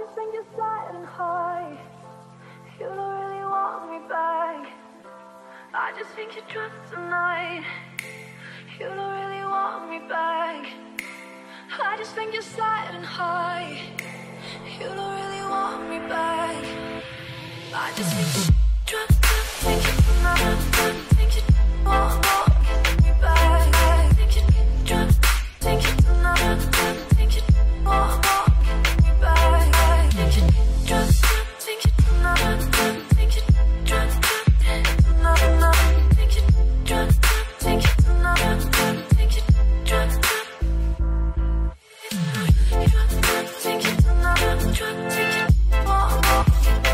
just think you're silent high. You don't really want me back. I just think you're drunk tonight. You don't really want me back. I just think you're silent high. You don't really want me back. I just think you're drunk, think you're not drunk, think you want me back. I think you're drunk, think you're not drunk, think you want me back. I think you're drunk, think you're not drunk, think you're drunk, not think you're drunk, think you're not drunk, think you're drunk, think you're not drunk, think you want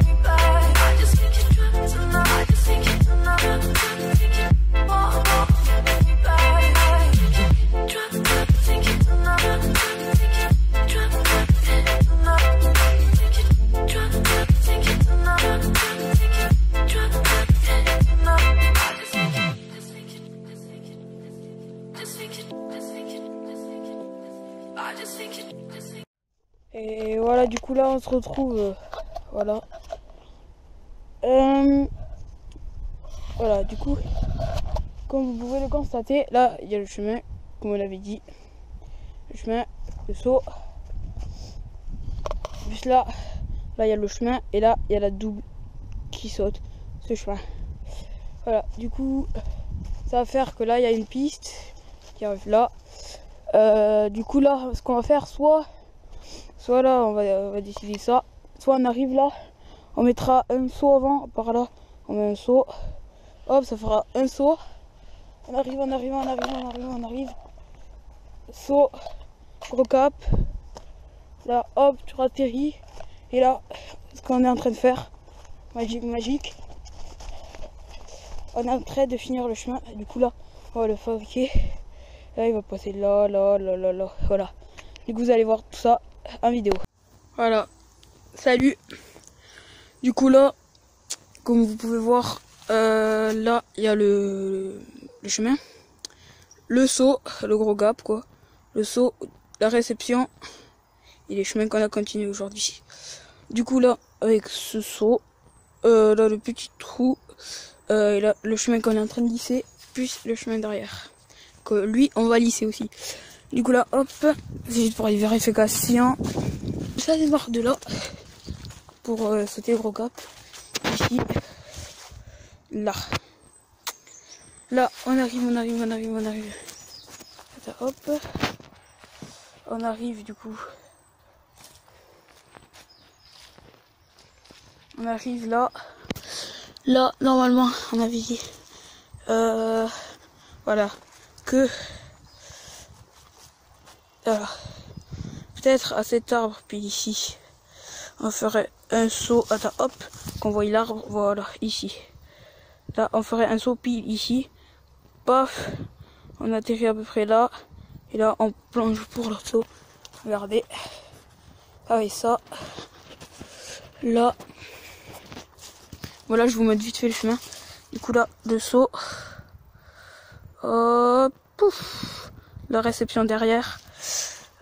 me back. I just think you're drunk tonight. I just think you're not drunk, think you want me back. I think you're drunk, think you're not drunk, think you drunk, not think you're drunk, think you're not drunk, think you drunk, not. I just think you, just think you, just think you, just think you, just think you, just think you, I just think you, just think you. Et voilà, du coup là on se retrouve, voilà. Voilà, du coup, comme vous pouvez le constater, là il y a le chemin, comme on l'avait dit. Le chemin, le saut. Juste là, là il y a le chemin et là il y a la double qui saute ce chemin. Voilà, du coup, ça va faire que là il y a une piste qui arrive là. Du coup là, ce qu'on va faire, soit là on va décider ça, soit on arrive là, on mettra un saut avant, par là, on met un saut, hop, ça fera un saut, on arrive, saut, gros cap, là hop, tu atterris, et là, ce qu'on est en train de faire, magique, on est en train de finir le chemin, du coup là, on va le fabriquer, là il va passer là, voilà, du coup vous allez voir tout ça en vidéo. Voilà, salut. Du coup là, comme vous pouvez voir, là il y a le chemin, le saut, le gros gap quoi, le saut, la réception et les chemins qu'on a continué aujourd'hui. Du coup là, avec ce saut, là le petit trou, et là le chemin qu'on est en train de lisser, plus le chemin derrière, que lui on va lisser aussi. Du coup là, hop, c'est juste pour les vérifications. Ça démarre de là pour sauter le gros cap. Ici, là. Là, on arrive. Attends, hop. On arrive du coup. On arrive là. Là, normalement, on avait dit. Voilà. Que. Voilà. Peut-être à cet arbre, puis ici, on ferait un saut. Attends, hop, qu'on voit l'arbre, voilà, ici. Là, on ferait un saut pile ici. Paf, on atterrit à peu près là. Et là, on plonge pour le saut. Regardez. Avec ça. Là. Voilà, je vous montre vite fait le chemin. Du coup, là, le saut. Hop, pouf. La réception derrière.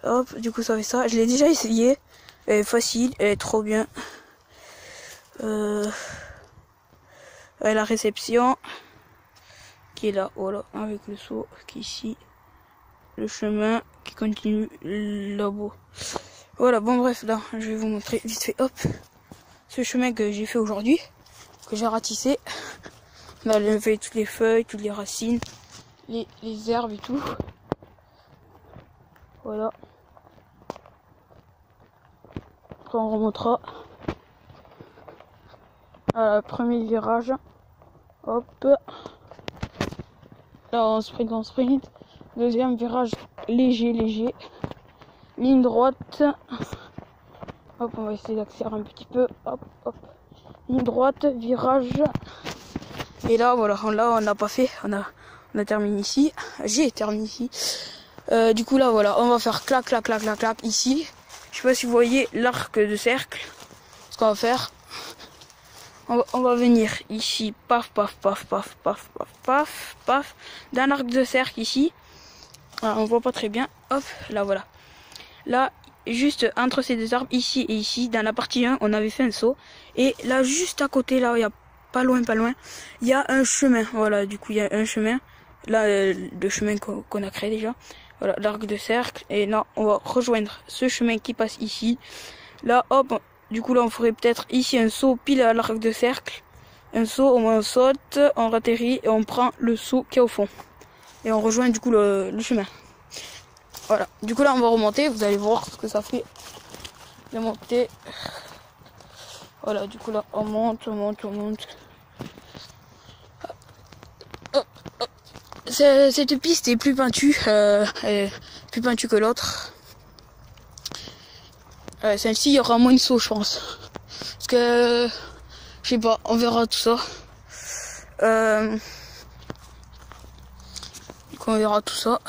Hop, du coup ça fait ça. Je l'ai déjà essayé. Elle est facile, elle est trop bien. La réception qui est là, voilà, avec le saut qui est ici. Le chemin qui continue là-bas. Voilà, bon bref, là, je vais vous montrer vite fait, hop, ce chemin que j'ai fait aujourd'hui, que j'ai ratissé. On a levé toutes les feuilles, toutes les racines, les herbes et tout. Voilà. Après on remontera. Premier virage. Hop. Là on sprint. Deuxième virage léger. Ligne droite. Hop, on va essayer d'accélérer un petit peu. Hop. Ligne droite, virage. Et là voilà, là on n'a pas fait. On a terminé ici. J'ai terminé ici. Du coup là voilà, on va faire clac ici. Je sais pas si vous voyez l'arc de cercle. Ce qu'on va faire, on va venir ici, paf, d'un arc de cercle ici. Alors, on voit pas très bien. Hop, là voilà. Là juste entre ces deux arbres, ici et ici, dans la partie 1, on avait fait un saut. Et là, juste à côté, là, il y a pas loin, il y a un chemin. Voilà, du coup, il y a un chemin. Là, le chemin qu'on a créé déjà. Voilà, l'arc de cercle. Et là, on va rejoindre ce chemin qui passe ici. Là, hop, du coup, là, on ferait peut-être ici un saut pile à l'arc de cercle. Un saut, on saute, on atterrit et on prend le saut qui est au fond. Et on rejoint du coup le chemin. Voilà, du coup là on va remonter, vous allez voir ce que ça fait de monter. Voilà, du coup là on monte. Cette piste est plus pentue, que l'autre. Celle-ci il y aura moins de sauts je pense. Parce que, je sais pas, on verra tout ça. On verra tout ça.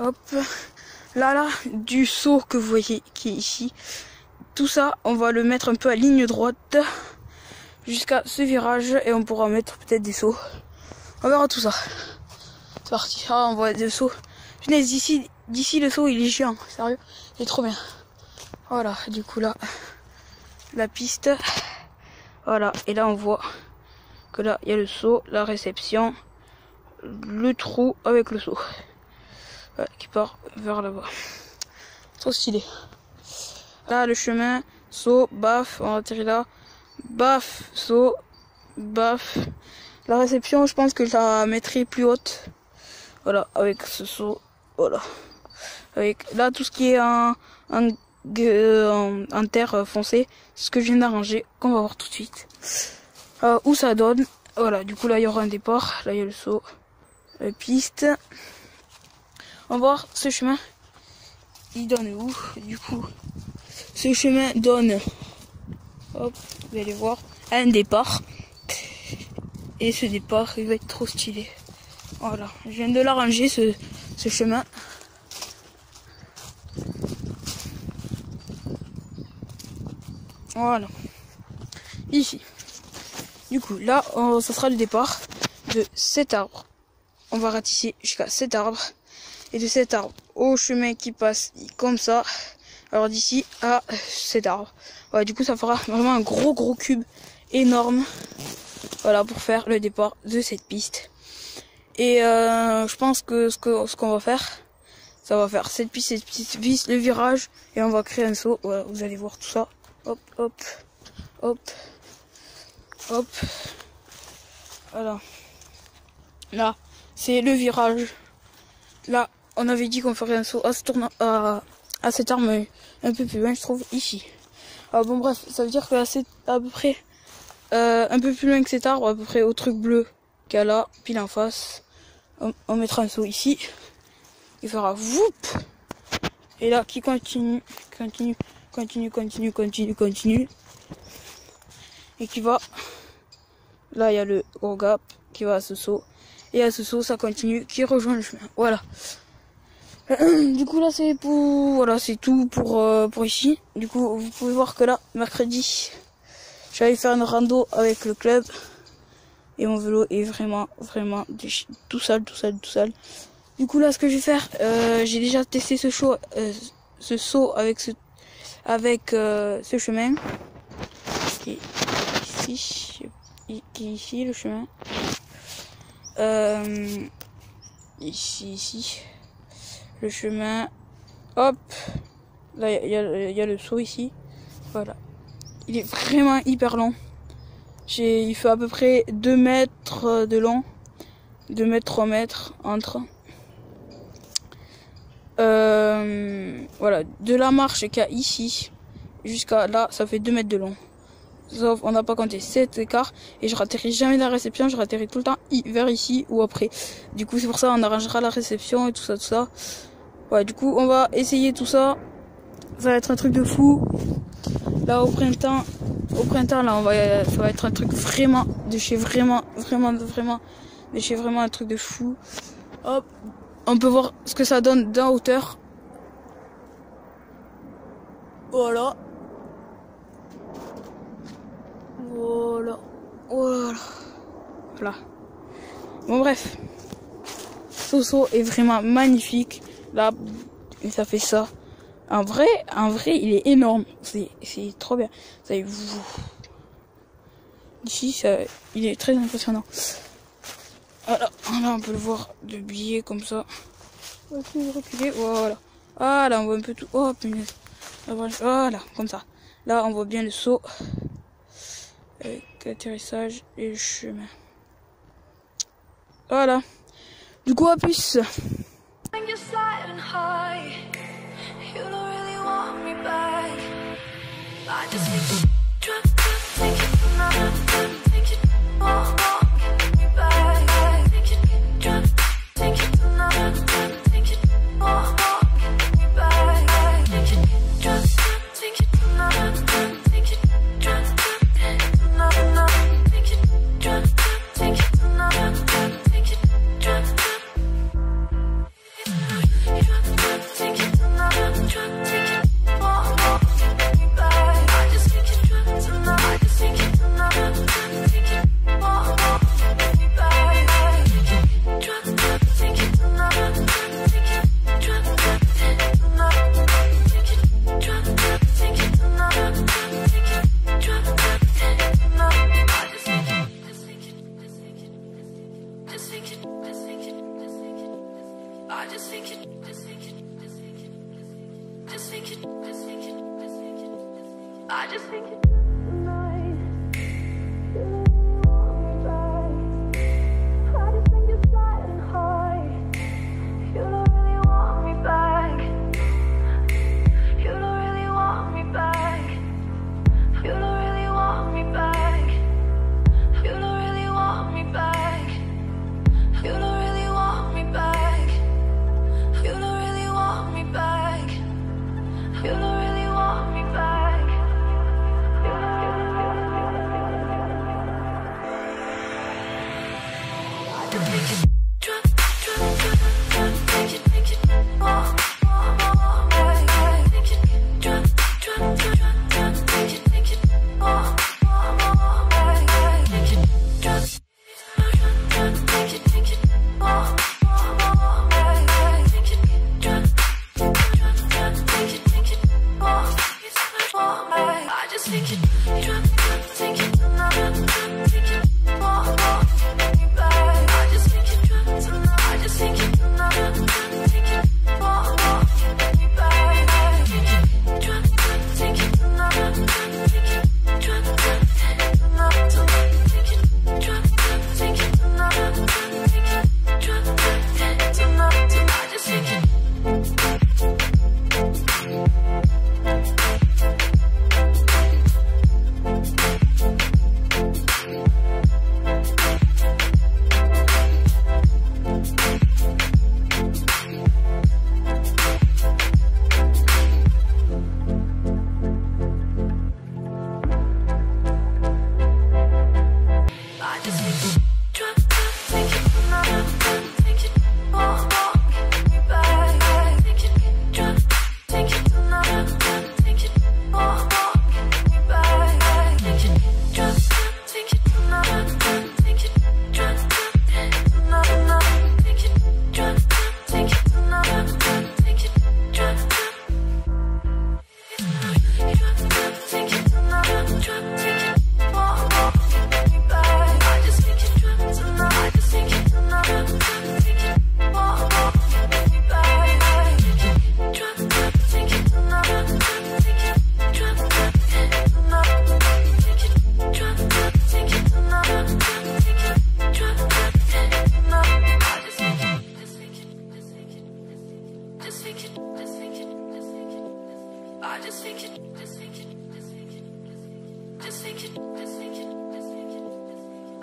Hop. Là, du saut que vous voyez qui est ici. Tout ça, on va le mettre un peu à ligne droite. Jusqu'à ce virage. Et on pourra mettre peut-être des sauts. On verra tout ça. C'est parti. Ah, on voit des sauts. Punaise, d'ici le saut, il est géant. Sérieux. Il est trop bien. Voilà, du coup là. La piste. Voilà. Et là, on voit que là, il y a le saut, la réception. Le trou avec le saut qui part vers là-bas. Trop stylé. Là le chemin, saut, baf, on atterrit là, baf, saut, baf. La réception, je pense que je la mettrai plus haute. Voilà, avec ce saut, voilà. Avec là tout ce qui est en terre foncée, c'est ce que je viens d'arranger, qu'on va voir tout de suite. Où ça donne. Voilà, du coup là il y aura un départ, là il y a le saut. Piste. On va voir ce chemin. Il donne où? Du coup, ce chemin donne. Hop, vous allez voir un départ. Et ce départ, il va être trop stylé. Voilà, je viens de l'arranger ce chemin. Voilà. Ici. Du coup, là, ça sera le départ de cet arbre. On va ratisser jusqu'à cet arbre. Et de cet arbre au chemin qui passe comme ça. Alors d'ici à cet arbre. Voilà, du coup ça fera vraiment un gros cube énorme. Voilà, pour faire le départ de cette piste. Et je pense que ce qu'on va faire, ça va faire cette piste, le virage. Et on va créer un saut. Voilà, vous allez voir tout ça. Hop, hop, hop, hop. Voilà. Là. C'est le virage. Là, on avait dit qu'on ferait un saut à cette arme un peu plus loin, je trouve, ici. Alors bon, bref, ça veut dire que à peu près un peu plus loin que cet arbre, à peu près au truc bleu qu'il y a là, pile en face, on mettra un saut ici. Il fera whoop. Et là, qui continue. Et qui va. Là, il y a le gros gap qui va à ce saut. Et à ce saut, ça continue, qui rejoint le chemin. Voilà. Du coup, là, c'est tout pour ici. Du coup, vous pouvez voir que là, mercredi, j'allais faire une rando avec le club. Et mon vélo est vraiment tout sale. Du coup, là, ce que je vais faire, j'ai déjà testé ce saut avec ce chemin. Qui est ici, le chemin. Ici le chemin, hop, là il y a le saut ici. Voilà, il est vraiment hyper long. Il fait à peu près 2 mètres de long, 2 mètres 3 mètres entre. Voilà, de la marche qu'il y a ici jusqu'à là, ça fait 2 mètres de long. Sauf, on n'a pas compté cet écart. Et je ratterris jamais la réception. Je ratterris tout le temps vers ici ou après. Du coup, c'est pour ça on arrangera la réception et tout ça. Ouais, du coup, on va essayer tout ça. Ça va être un truc de fou. Là, au printemps, là, ça va être un truc vraiment de chez vraiment un truc de fou. Hop, on peut voir ce que ça donne d'en hauteur. Voilà. Bon bref, ce saut est vraiment magnifique. Là, ça fait ça. En vrai, il est énorme. C'est trop bien. Ici, il est très impressionnant. Voilà, là on peut le voir de biais comme ça. On va essayer de reculer, voilà. Voilà, on voit un peu tout. Oh punaise. Voilà, comme ça. Là, on voit bien le saut. Avec l'atterrissage et le chemin. Voilà. Du coup, à plus. I just think it tonight. I just think you're sliding high. You don't really want me back. You don't really want me back. You don't really want me back. You don't really want me back. You don't really want me back. You don't really want me back. You don't really want me back.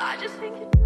I just think it.